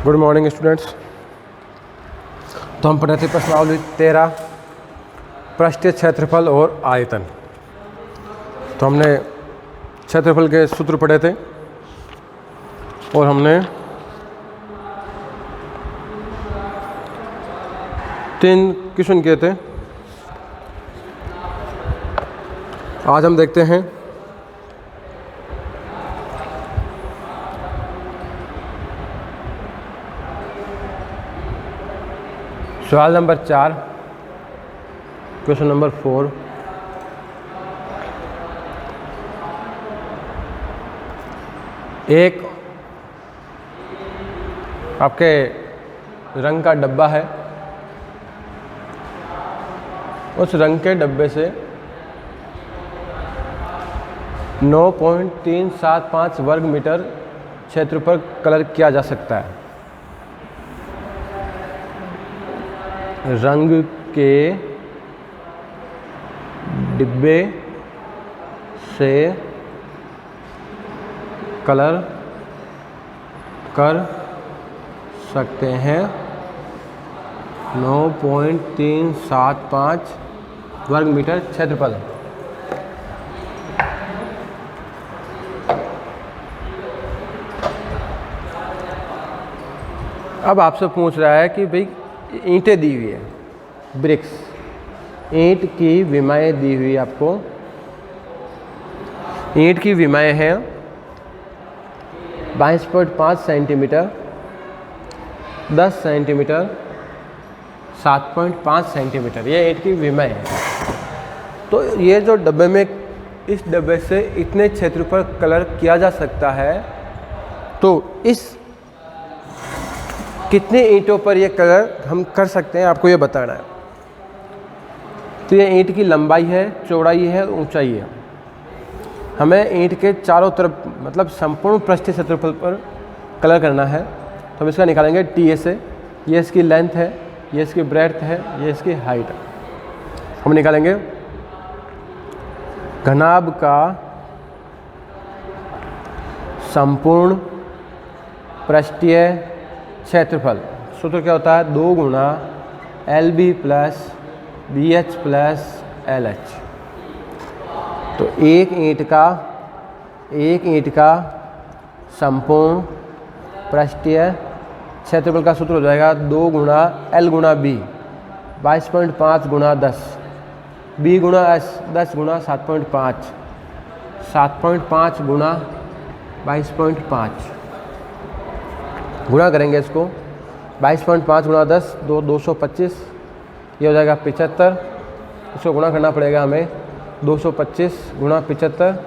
Good morning students. तो हम पढ़े थे प्रश्नावली 13 पृष्ठीय क्षेत्रफल और आयतन। तो हमने क्षेत्रफल के सूत्र पढ़े थे और हमने 3 क्वेश्चन किए थे। आज हम देखते हैं सवाल नंबर 4, क्वेश्चन नंबर 4। एक आपके रंग का डब्बा है, उस रंग के डब्बे से 9.375 वर्ग मीटर क्षेत्र पर कलर किया जा सकता है। रंग के डिब्बे से कलर कर सकते हैं 9.375 वर्ग मीटर क्षेत्रफल। अब आपसे पूछ रहा है कि भाई ईंटें दी हुई है, ब्रिक्स, ईंट की विमाएँ दी हुई आपको। ईंट की विमाएँ हैं 22.5 सेंटीमीटर, 10 सेंटीमीटर, 7.5 सेंटीमीटर, ये ईंट की विमाएँ हैं। तो ये जो डब्बे में, इस डब्बे से इतने क्षेत्र पर कलर किया जा सकता है, तो इस कितने ईंटों पर ये कलर हम कर सकते हैं, आपको ये बताना है। तो ये ईंट की लंबाई है, चौड़ाई है, ऊंचाई है। हमें ईंट के चारों तरफ मतलब संपूर्ण पृष्ठीय क्षेत्रफल पर कलर करना है। तो हम इसका निकालेंगे TA से। ये इसकी लेंथ है, ये इसकी ब्रेड्थ है, ये इसकी हाइट है। हम निकालेंगे घनाभ का संपूर्ण पृष्ठीय क्षेत्रफल। सूत्र क्या होता है? 2 गुना LB plus BH plus LH। तो एक ईंट का संपूर्ण पृष्ठीय क्षेत्रफल का सूत्र हो जाएगा 2 गुना L गुना B, 22.5 गुना 10, B गुना S, 10 गुना 7.5, 7.5 गुना 22.5। गुणा करेंगे इसको, 22.5 गुना 10, 225, ये हो जाएगा 75। इसको गुणा करना पड़ेगा हमें, 225 गुणा 75,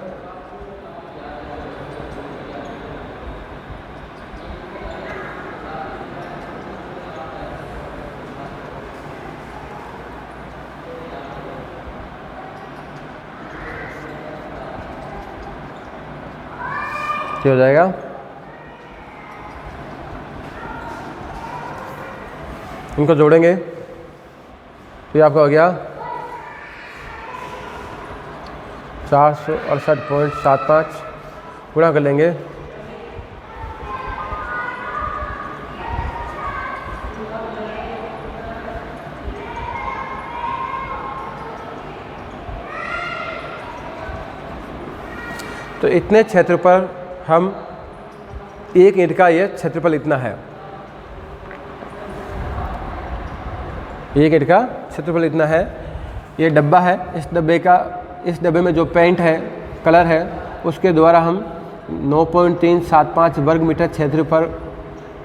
ये हो जाएगा। इनको जोड़ेंगे तो ये आपका हो गया 468.75। गुणा कर लेंगे, तो इतने क्षेत्र पर हम एक ईंट का ये क्षेत्रफल इतना है। एक ईंट का क्षेत्रफल इतना है। ये डब्बा है, इस डब्बे में जो पेंट है, कलर है, उसके द्वारा हम 9.375 वर्ग मीटर क्षेत्र पर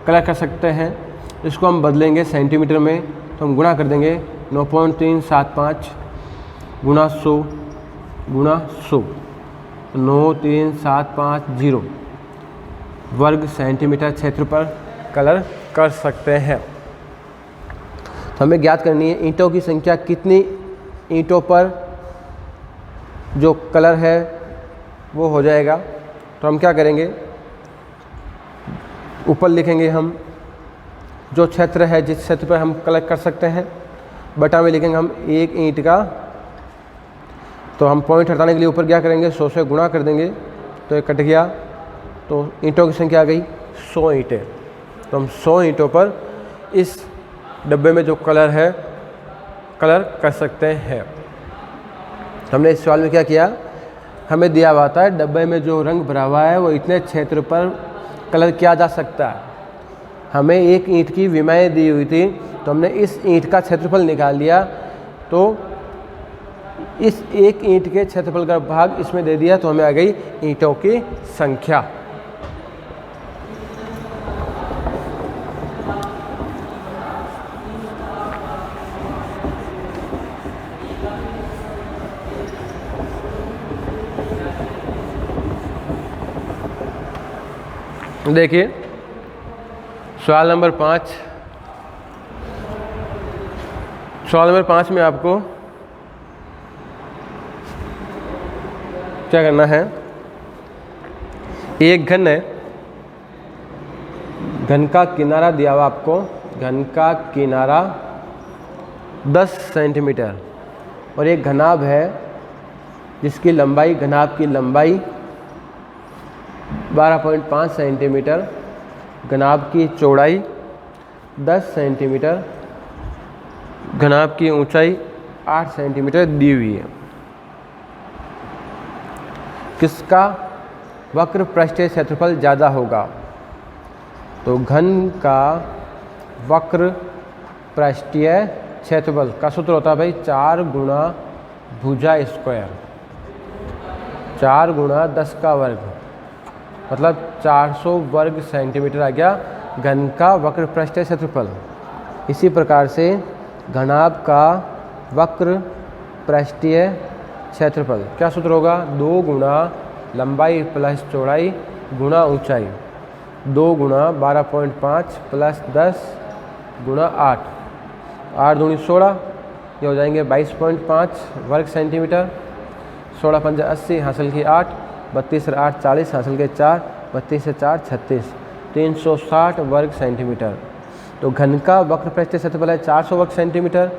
कलर कर सकते हैं। इसको हम बदलेंगे सेंटीमीटर में, तो हम गुणा कर देंगे 9.375 गुणा 100 गुणा 100, 93750 वर्ग सेंटीमीटर क्षेत्र पर कलर कर सकते हैं। तो हमें ज्ञात करनी है ईंटों की संख्या, कितनी ईंटों पर जो कलर है वो हो जाएगा। तो हम क्या करेंगे, ऊपर लिखेंगे हम जो क्षेत्र है, जिस क्षेत्र पर हम कलर कर सकते हैं, बटा में लिखेंगे हम एक ईंट का। तो हम पॉइंट हटाने के लिए ऊपर क्या करेंगे, 100 से गुणा कर देंगे, तो ये कट गया। तो ईंटों की संख्या आ गई 100 ईंटें। तो हम 100 ईंटों पर इस डब्बे में जो कलर है कलर कर सकते हैं। हमने इस सवाल में क्या किया, हमें दिया हुआ था डब्बे में जो रंग भरा हुआ है वो इतने क्षेत्र पर कलर किया जा सकता है। हमें एक ईंट की विमाएँ दी हुई थी, तो हमने इस ईंट का क्षेत्रफल निकाल लिया। तो इस एक ईंट के क्षेत्रफल का भाग इसमें दे दिया, तो हमें आ गई ईंटों की संख्या। देखिए सवाल नंबर 5। सवाल नंबर 5 में आपको क्या करना है, एक घन है, घन का किनारा दिया हुआ आपको, घन का किनारा 10 सेंटीमीटर और एक घनाभ है जिसकी लंबाई, घनाभ की लंबाई 12.5 सेंटीमीटर, घनाभ की चौड़ाई 10 सेंटीमीटर, घनाभ की ऊंचाई 8 सेंटीमीटर दी हुई है। किसका वक्र पृष्ठीय क्षेत्रफल ज़्यादा होगा? तो घन का वक्र पृष्ठीय क्षेत्रफल का सूत्र होता है भाई 4 गुणा भुजा स्क्वायर, 4 गुणा 10 का वर्ग, मतलब 400 वर्ग सेंटीमीटर आ गया घन का वक्र पृष्ठीय क्षेत्रफल। इसी प्रकार से घनाभ का वक्र पृष्ठीय क्षेत्रफल क्या सूत्र होगा, 2 गुणा लंबाई प्लस चौड़ाई गुणा ऊंचाई, 2 गुणा 12.5 प्लस 10 गुणा 8, 8 दूनी 16, ये हो जाएंगे 22.5 वर्ग सेंटीमीटर, 16 पंजा 80 हासिल की 8, 32 और 8 40 हासिल के 4, 32 से 4 36, 360 वर्ग सेंटीमीटर। तो घन का वक्र पृष्ठीय क्षेत्रफल है 400 वर्ग सेंटीमीटर,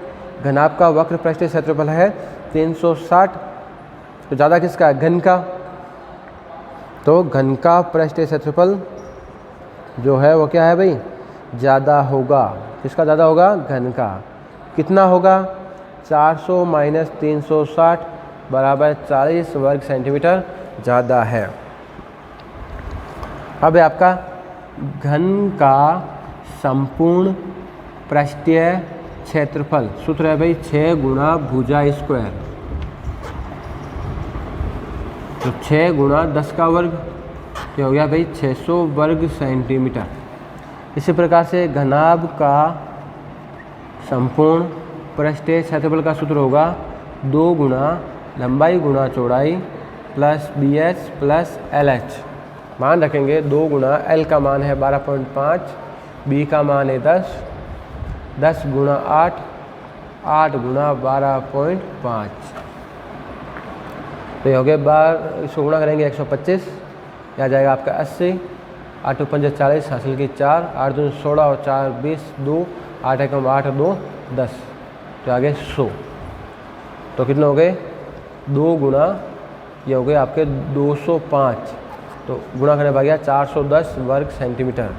घनाभ का वक्र पृष्ठीय क्षेत्रफल है 360। तो ज़्यादा किसका है, घन का। तो घन का पृष्ठीय क्षेत्रफल जो है वो क्या है भाई, ज़्यादा होगा। किसका ज़्यादा होगा, घन का। कितना होगा, 400 माइनस 360 बराबर 40 वर्ग सेंटीमीटर ज़्यादा है। अब है आपका घन का संपूर्ण पृष्ठीय क्षेत्रफल, सूत्र है भाई 6 गुणा भुजा स्क्वायर, तो 6 गुणा 10 का वर्ग, क्या हो गया भाई 600 वर्ग सेंटीमीटर। इसी प्रकार से घनाभ का संपूर्ण पृष्ठीय क्षेत्रफल का सूत्र होगा 2 गुणा लंबाई गुणा चौड़ाई प्लस BH प्लस LH। मान रखेंगे 2 गुणा L का मान है 12.5, B का मान है 10, 10 गुणा 8, 8 गुणा 12.5, तो ये हो गया बार, इसको गुणा करेंगे 125, यह आ जाएगा आपका 80, 8 पंजे 40 हासिल की 4, 8 दूनी 16 और 4 20, 2 8 एकम 8 2 10, तो आगे 100। तो कितने हो गए, 2 गुणा ये हो गए आपके 205, तो गुणा करने पा गया 410 वर्ग सेंटीमीटर।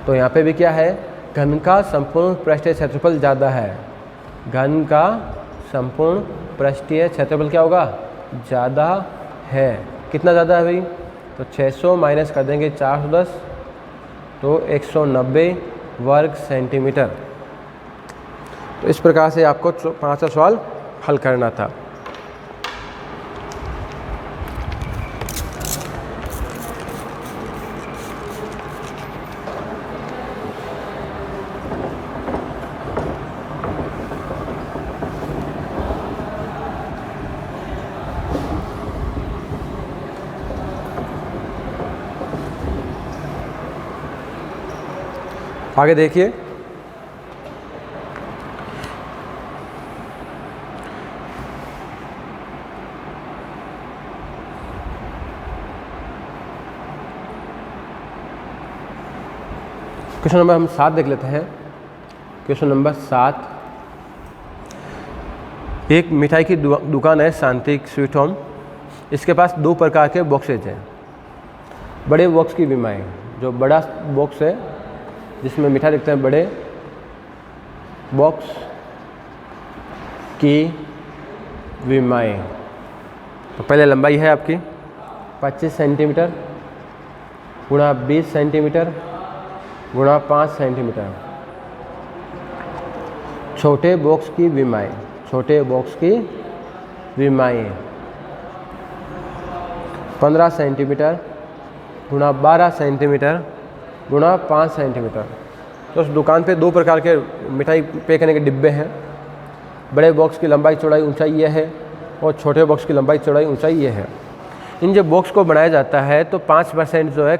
तो यहाँ पे भी क्या है, घन का संपूर्ण पृष्ठीय क्षेत्रफल ज़्यादा है, घन का संपूर्ण पृष्ठीय क्षेत्रफल क्या होगा, ज़्यादा है। कितना ज़्यादा है भाई, तो 600 माइनस कर देंगे 410, तो 190 वर्ग सेंटीमीटर। तो इस प्रकार से आपको 5वां सवाल हल करना था। आगे देखिए, क्वेश्चन नंबर हम 7 देख लेते हैं। क्वेश्चन नंबर 7, एक मिठाई की दुकान है शांति स्वीट होम। इसके पास 2 प्रकार के बॉक्सेज हैं। बड़े बॉक्स की विमाएँ, जो बड़ा बॉक्स है जिसमें मीठा लिखते हैं बड़े बॉक्स की विमाएँ। तो पहले लंबाई है आपकी 25 सेंटीमीटर गुणा 20 सेंटीमीटर गुणा 5 सेंटीमीटर। छोटे बॉक्स की विमाएँ, छोटे बॉक्स की विमाएँ 15 सेंटीमीटर गुणा 12 सेंटीमीटर गुणा 5 सेंटीमीटर। तो उस दुकान पे 2 प्रकार के मिठाई पे करने के डिब्बे हैं। बड़े बॉक्स की लंबाई चौड़ाई ऊंचाई ये है और छोटे बॉक्स की लंबाई चौड़ाई ऊंचाई ये है। इन जब बॉक्स को बनाया जाता है तो 5% जो है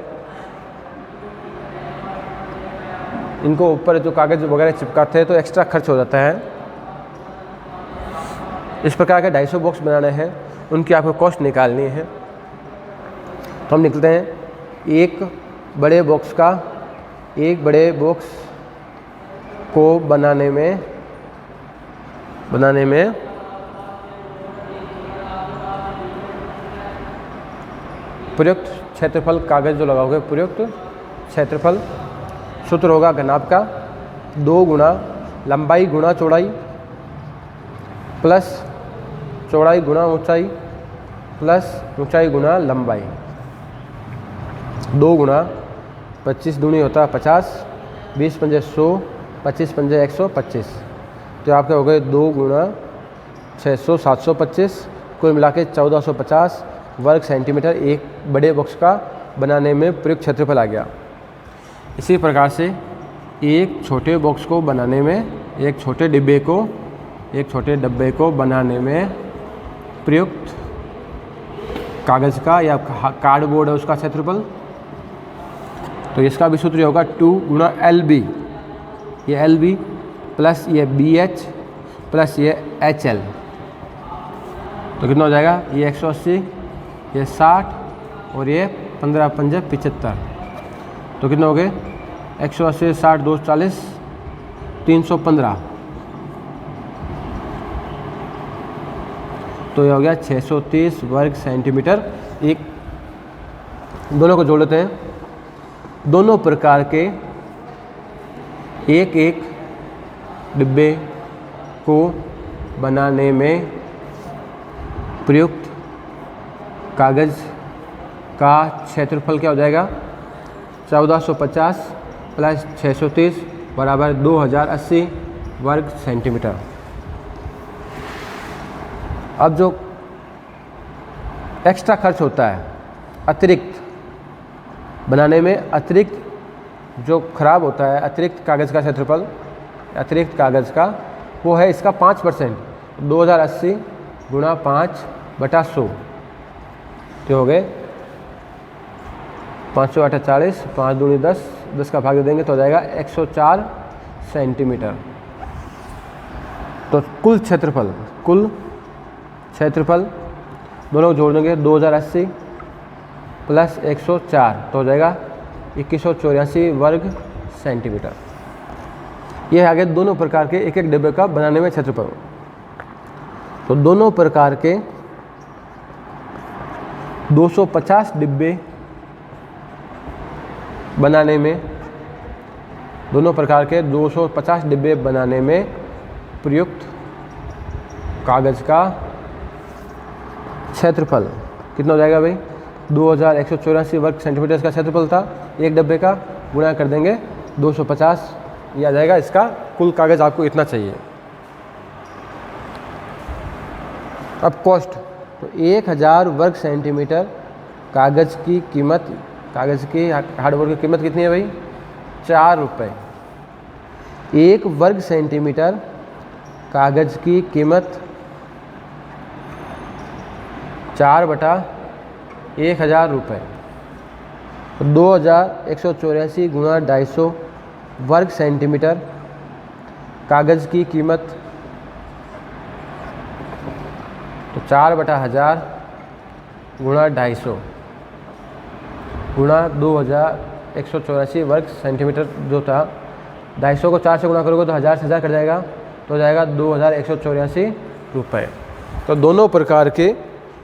इनको ऊपर जो कागज़ वगैरह चिपकाते हैं तो एक्स्ट्रा खर्च हो जाता है। इस प्रकार के 250 बॉक्स बनाने हैं, उनकी आपको कॉस्ट निकालनी है। तो हम निकलते हैं एक बड़े बॉक्स को बनाने में प्रयुक्त क्षेत्रफल, कागज़ जो लगाओगे प्रयुक्त क्षेत्रफल सूत्र होगा घनाभ का 2 गुणा लंबाई गुणा चौड़ाई प्लस चौड़ाई गुणा ऊंचाई प्लस ऊंचाई गुणा लंबाई। 2 गुणा 25 दूनी होता है 50, 20 पंजे 100, 25 पंजे 125। तो आपके हो गए 2 गुणा 600 725, कुल मिला के 1450 वर्ग सेंटीमीटर एक बड़े बॉक्स का बनाने में प्रयुक्त क्षेत्रफल आ गया। इसी प्रकार से एक छोटे बॉक्स को बनाने में, एक छोटे डब्बे को बनाने में प्रयुक्त कागज़ का या कार्डबोर्ड है उसका क्षेत्रफल। तो इसका भी सूत्र होगा 2 गुणा LB, ये LB प्लस ये BH प्लस ये HL। तो कितना हो जाएगा, ये 180, ये 60 और ये 15 पंजे 75। तो कितना हो गए 180 60 2 40 315। तो ये हो गया 630 वर्ग सेंटीमीटर। एक दोनों को जोड़ लेते हैं। दोनों प्रकार के एक एक डिब्बे को बनाने में प्रयुक्त कागज़ का क्षेत्रफल क्या हो जाएगा, 1450 प्लस 630 बराबर 2080 वर्ग सेंटीमीटर। अब जो एक्स्ट्रा खर्च होता है अतिरिक्त बनाने में, अतिरिक्त जो खराब होता है, अतिरिक्त कागज़ का क्षेत्रफल, अतिरिक्त कागज़ का, वो है इसका 5%। 2080 गुणा 5/100 तो हो गए 508 40, 5 दूनी 10, 10 का भाग दे देंगे तो हो जाएगा 104 सेंटीमीटर। तो कुल क्षेत्रफल दोनों को जोड़ देंगे 2080 प्लस 104 तो हो जाएगा 2184 वर्ग सेंटीमीटर। ये आगे दोनों प्रकार के एक एक डिब्बे का बनाने में क्षेत्रफल। तो दोनों प्रकार के 250 डिब्बे बनाने में, दोनों प्रकार के 250 डिब्बे बनाने में प्रयुक्त कागज़ का क्षेत्रफल कितना हो जाएगा भाई, 2184 वर्ग सेंटीमीटर का क्षेत्रफल था एक डब्बे का, गुणा कर देंगे 250, ये आ जाएगा इसका कुल कागज़ आपको इतना चाहिए। अब कॉस्ट, तो 1000 वर्ग सेंटीमीटर कागज़ की कीमत, कागज़ की हार्डबोर्ड की कीमत कितनी है भाई, 4 रुपये। 1 वर्ग सेंटीमीटर कागज़ की कीमत 4/1000 रुपये। 2184 गुणा 250 वर्ग सेंटीमीटर कागज़ की कीमत, तो 4/1000 गुणा 250 गुणा 2184 वर्ग सेंटीमीटर जो था, 250 को 4 से गुणा करोगे तो 1000 से 1000 कट जाएगा, तो हो जाएगा 2184 रुपये। तो दोनों प्रकार के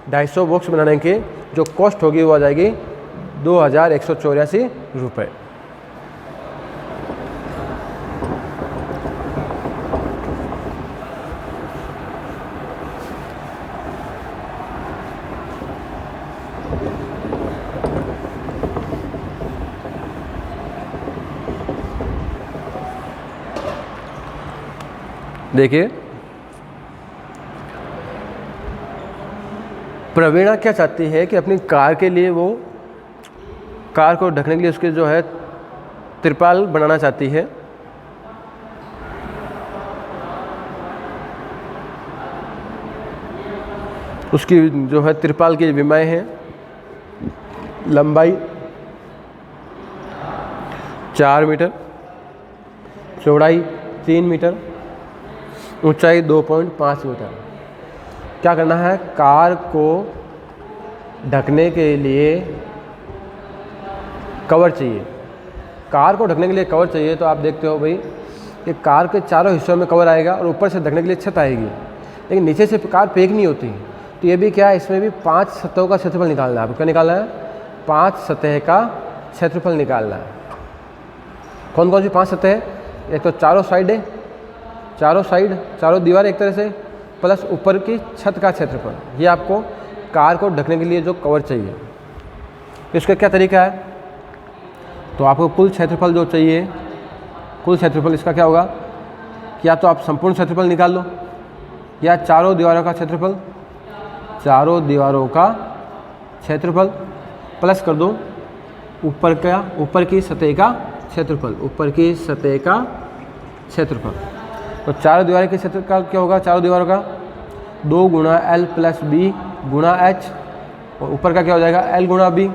250 बॉक्स बनाने के जो कॉस्ट होगी वो आ जाएगी 2184 रुपये। देखिए प्रवीणा क्या चाहती है कि अपनी कार के लिए वो कार को ढकने के लिए उसके जो है तिरपाल बनाना चाहती है। उसकी जो है तिरपाल की विमाएँ हैं, लंबाई 4 मीटर, चौड़ाई 3 मीटर, ऊंचाई 2.5 मीटर। क्या करना है, कार को ढकने के लिए कवर चाहिए। कार को ढकने के लिए कवर चाहिए तो आप देखते हो भाई कि कार के चारों हिस्सों में कवर आएगा और ऊपर से ढकने के लिए छत आएगी, लेकिन नीचे से कार पैक नहीं होती। तो ये भी क्या है, इसमें भी 5 सतहों का क्षेत्रफल निकालना है। आपको क्या निकालना है, 5 सतह का क्षेत्रफल निकालना है। कौन कौन सी 5 सतह है, एक तो चारों साइड है, चारों दीवार एक तरह से, प्लस ऊपर की छत का क्षेत्रफल। ये आपको कार को ढकने के लिए जो कवर चाहिए। तो इसका क्या तरीका है, तो आपको कुल क्षेत्रफल जो चाहिए, कुल क्षेत्रफल इसका क्या होगा, या तो आप संपूर्ण क्षेत्रफल निकाल लो या चारों दीवारों का क्षेत्रफल, प्लस कर दो ऊपर की सतह का क्षेत्रफल, तो चारों दीवारों के क्षेत्र का क्या होगा, चारों दीवारों का 2 गुणा L प्लस B गुणा H, और ऊपर का क्या हो जाएगा L गुणा B।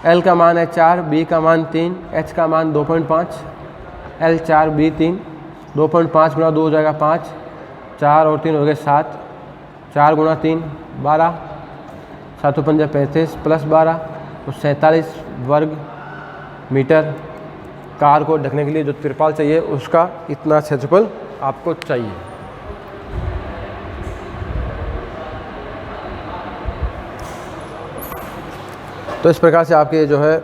L का मान है 4, B का मान 3, H का मान 2.5, L 4 B 3, 2.5 गुणा 2 हो जाएगा 5, 4 और 3 हो गए 7, 4 गुणा 3 12, 7 5 35 प्लस 12 तो 47 वर्ग मीटर। कार को ढकने के लिए जो तिरपाल चाहिए उसका इतना क्षेत्रफल आपको चाहिए। तो इस प्रकार से आपके जो है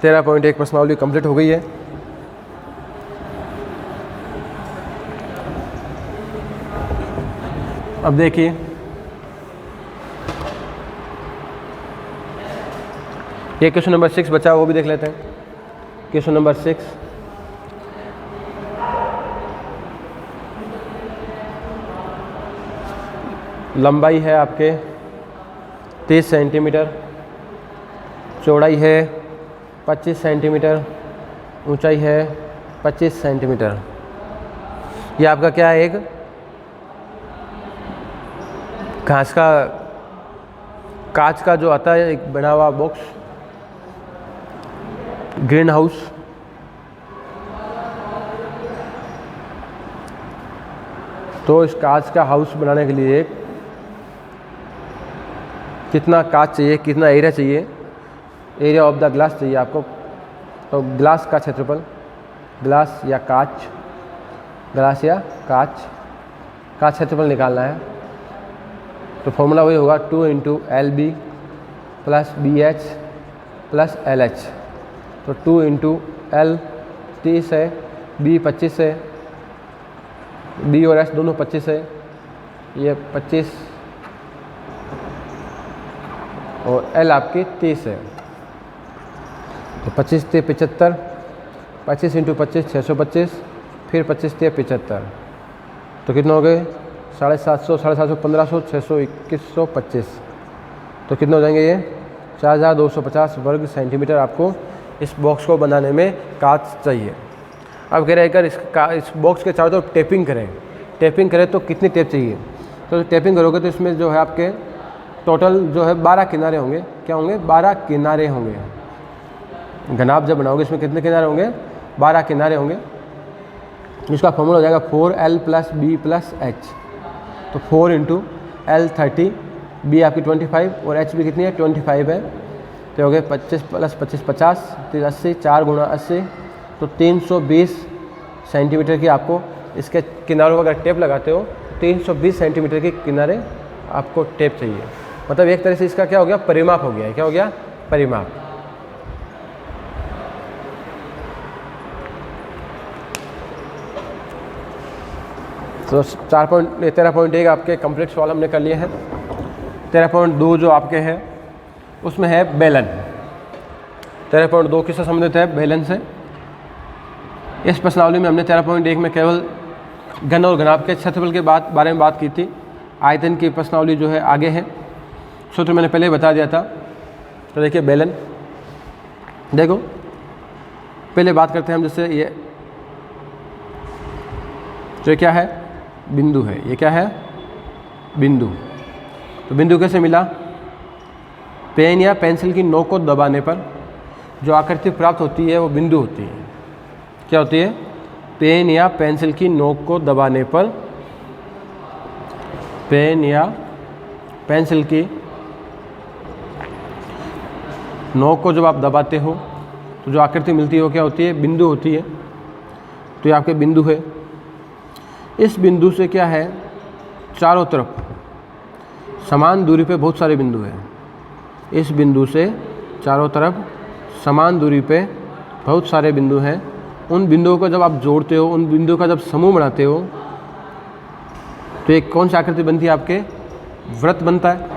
13.1 प्रश्नावली कंप्लीट हो गई है। अब देखिए ये क्वेश्चन नंबर 6 बचा, वो भी देख लेते हैं। क्वेश्चन नंबर 6, लंबाई है आपके 30 सेंटीमीटर, चौड़ाई है 25 सेंटीमीटर, ऊंचाई है 25 सेंटीमीटर। ये आपका क्या है, एक कांच का जो आता है एक बना हुआ बॉक्स, ग्रीन हाउस। तो इस कांच का हाउस बनाने के लिए कितना कांच चाहिए, कितना एरिया चाहिए, एरिया ऑफ द ग्लास चाहिए आपको। तो ग्लास का क्षेत्रफल, ग्लास या कांच का क्षेत्रफल निकालना है। तो फॉर्मूला वही होगा 2 × LB plus BH plus LH। तो 2 × L 30 है, B 25 है, B और H दोनों 25 है, ये 25 और L आपकी 30 है। तो 25 × 75, 25 × 25 625, फिर 25 × 75, तो कितना हो गए 750, 750, 1500, 600, 2125। तो कितने हो जाएंगे ये 4250 वर्ग सेंटीमीटर आपको इस बॉक्स को बनाने में कांच चाहिए। अब कह रहे हैं अगर इस बॉक्स के चारों तरफ टेपिंग करें तो कितनी टेप चाहिए। तो टेपिंग करोगे तो इसमें जो है आपके टोटल जो है 12 किनारे होंगे। क्या होंगे, 12 किनारे होंगे। घनाभ जब बनाओगे इसमें कितने किनारे होंगे, 12 किनारे होंगे। इसका फॉर्मूला हो जाएगा 4L plus B plus H। तो 4 × L 30, B आपकी 25 और H भी कितनी है 25 है। तो हो गए 25 प्लस 25 50, 80, 4 गुणा 80, तो 320 सेंटीमीटर की आपको इसके किनारों पर अगर टेप लगाते हो 320 सेंटीमीटर के किनारे आपको टेप चाहिए। मतलब एक तरह से इसका क्या हो गया, परिमाप हो गया। क्या हो गया, परिमाप। तो 13.1 आपके कंप्लीट सवाल हमने कर लिए हैं। 13.2 जो आपके हैं उसमें है बेलन। 13.2 किससे संबंधित है, बेलन से। इस प्रश्नावली में हमने 13.1 में केवल घन और घनाभ के क्षेत्रफल के बारे में बात की थी। आयतन की प्रश्नावली जो है आगे है, सूत्र मैंने पहले बता दिया था। तो देखिए बेलन, देखो पहले बात करते हैं हम, जैसे ये जो क्या है बिंदु है, ये क्या है बिंदु। तो बिंदु कैसे मिला? पेन या पेंसिल की नोक को दबाने पर जो आकृति प्राप्त होती है वो बिंदु होती है। क्या होती है? पेन या पेंसिल की नोक को दबाने पर, पेन या पेंसिल की नोक को जब आप दबाते हो तो जो आकृति मिलती है वो क्या होती है? बिंदु होती है। तो ये आपके बिंदु है। इस बिंदु से क्या है, चारों तरफ समान दूरी पे बहुत सारे बिंदु हैं। इस बिंदु से चारों तरफ समान दूरी पे बहुत सारे बिंदु हैं। उन बिंदुओं को जब आप जोड़ते हो, उन बिंदुओं का जब समूह बनाते हो तो एक कौन सी आकृति बनती है? आपके वृत्त बनता है।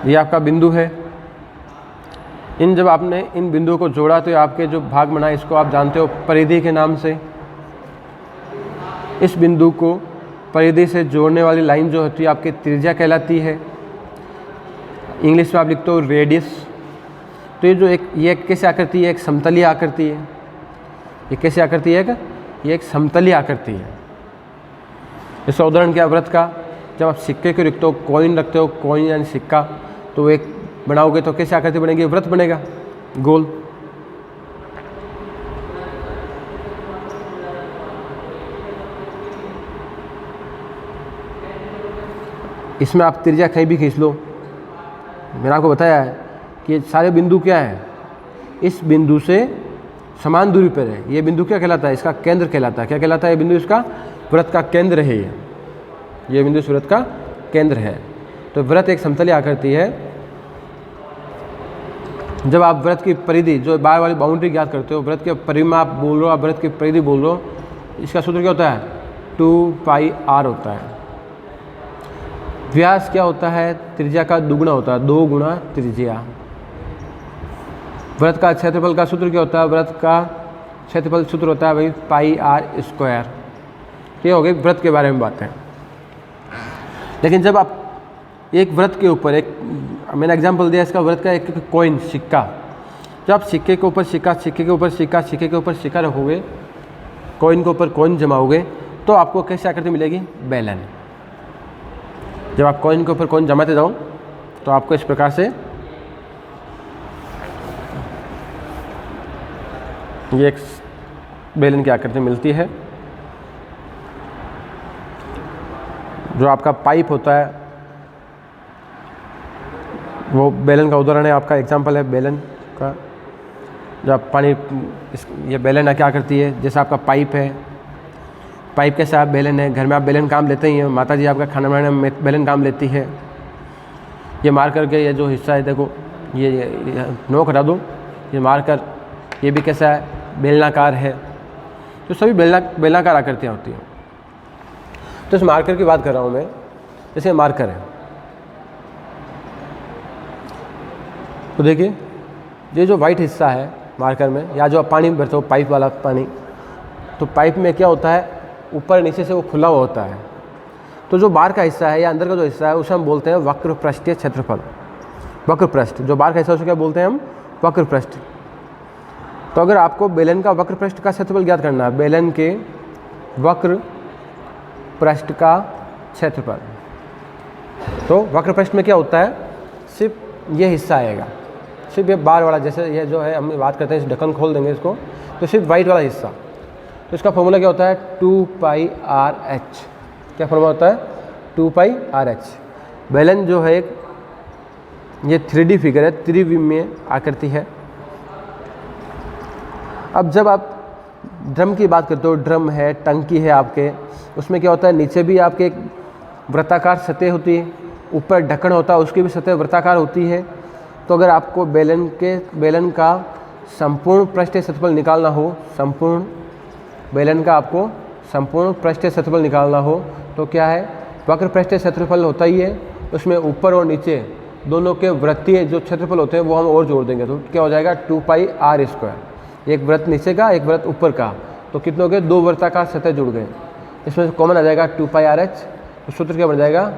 ये आपका बिंदु है। जब आपने इन बिंदुओं को जोड़ा तो आपके जो भाग बना इसको आप जानते हो परिधि के नाम से। इस बिंदु को परिधि से जोड़ने वाली लाइन जो होती है आपकी त्रिज्या कहलाती है। इंग्लिश में आप लिखते हो रेडियस। तो ये जो ये कैसी आकृति है? एक समतलीय आकृति है। ये कैसी आकृति है? ये एक समतलीय आकृति है। इसका उदाहरण क्या? वृत्त का। जब आप सिक्के को रखते हो, कॉइन रखते हो, कॉइन यानी सिक्का, तो एक बनाओगे तो कैसी आकृति बनेगी? वृत्त बनेगा, गोल। इसमें आप त्रिज्या कहीं भी खींच लो। मैंने आपको बताया है कि सारे बिंदु क्या है, इस बिंदु से समान दूरी पर है। ये बिंदु क्या कहलाता है? इसका केंद्र कहलाता है। क्या कहलाता है? ये बिंदु इसका वृत्त का केंद्र है। ये बिंदु वृत्त का केंद्र है। तो वृत्त एक समतलीय आकृति है। जब आप वृत्त की परिधि, जो बाहर वाली बाउंड्री ज्ञात करते हो, वृत्त के परिमाप बोल रहे हो, आप वृत्त की परिधि बोल रहे हो, इसका सूत्र क्या होता है? 2πr होता है। व्यास क्या होता है? त्रिज्या का दुगुना होता है, 2 गुना त्रिज्या। वृत्त का क्षेत्रफल का सूत्र क्या होता है? वृत्त का क्षेत्रफल सूत्र होता है भाई πr²। ये हो गई वृत्त के बारे में बात है। लेकिन जब आप एक वृत्त के ऊपर, एक मैंने एग्जांपल दिया इसका, वृत्त का एक कॉइन, सिक्का, जब आप सिक्के के ऊपर सिक्का, सिक्के के ऊपर सिक्का, सिक्के के ऊपर सिक्का रखोगे, कॉइन के ऊपर कॉइन जमाओगे, तो आपको कैसी आकृति मिलेगी? बेलन। जब आप कॉइन के ऊपर कॉइन जमाते जाओ तो आपको इस प्रकार से ये एक बेलन की आकृति मिलती है। जो आपका पाइप होता है वो बेलन का उदाहरण है, आपका एग्जांपल है बेलन का। जब पानी, ये बेलन है, क्या करती है? जैसे आपका पाइप है, पाइप के साथ बेलन है। घर में आप बेलन काम लेते ही हैं। माता जी आपका खाना बनाने में बेलन काम लेती है। ये मार करके ये जो हिस्सा है, देखो ये नोक हटा दो, ये मार कर, ये भी कैसा है? बेलनाकार है। तो सभी बेलनाकार आकृतियाँ होती हैं। तो इस मार्कर की बात कर रहा हूँ मैं। जैसे मार्कर है, तो देखिए ये जो वाइट हिस्सा है मार्कर में, या जो आप पानी भरते हो, पाइप वाला पानी, तो पाइप में क्या होता है? ऊपर नीचे से वो खुला हुआ होता है। तो जो बाहर का हिस्सा है या अंदर का जो हिस्सा है उसे हम बोलते हैं वक्र पृष्ठीय क्षेत्रफल। वक्र पृष्ठ, जो बाहर का हिस्सा उसे क्या बोलते हैं हम? वक्र पृष्ठ। तो अगर आपको बेलन का वक्र पृष्ठ का क्षेत्रफल ज्ञात करना है, बेलन के वक्र पृष्ठ का क्षेत्रफल, तो वक्र पृष्ठ में क्या होता है? सिर्फ ये हिस्सा आएगा, सिर्फ ये बाहर वाला। जैसे ये जो है हम बात करते हैं, इस ढक्कन खोल देंगे इसको, तो सिर्फ वाइट वाला हिस्सा। तो इसका फॉर्मूला क्या होता है? 2πrh। क्या फॉर्मूला होता है? 2πrh। बेलन जो है ये 3D फिगर है, त्रिविमीय आकृति है। अब जब आप ड्रम की बात करते हो, ड्रम है, टंकी है आपके, उसमें क्या होता है? नीचे भी आपके एक वृत्ताकार सतह होती है, ऊपर ढक्कन होता है, उसकी भी सतह वृत्ताकार होती है। तो अगर आपको बेलन का संपूर्ण पृष्ठीय क्षेत्रफल निकालना हो, बेलन का आपको संपूर्ण पृष्ठीय क्षेत्रफल निकालना हो, तो क्या है? वक्र पृष्ठीय क्षेत्रफल होता ही है, उसमें ऊपर और नीचे दोनों के वृत्तीय जो क्षेत्रफल होते हैं वो हम और जोड़ देंगे, तो क्या हो जाएगा? 2πr²। एक वृत्त नीचे का, एक वृत्त ऊपर का, तो कितने हो गए, 2 वृत्ताकार सतह जुड़ गए। इसमें से कॉमन आ जाएगा 2πr/h, तो सूत्र क्या बन जाएगा,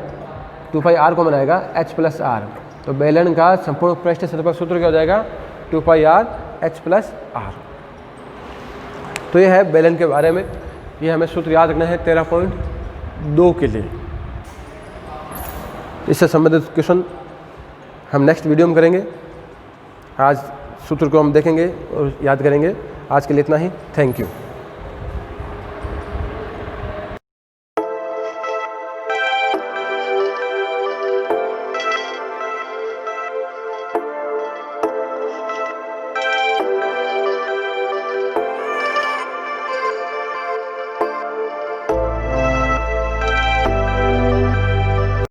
2πr कॉमन आएगा, h+r। तो बेलन का संपूर्ण पृष्ठ क्षेत्रफल सूत्र क्या हो जाएगा, 2πr/h+r। तो ये है बेलन के बारे में, ये हमें सूत्र याद रखना है 13.2 के लिए। इससे संबंधित क्वेश्चन हम नेक्स्ट वीडियो में करेंगे। आज सूत्र को हम देखेंगे और याद करेंगे। आज के लिए इतना ही। Thank you.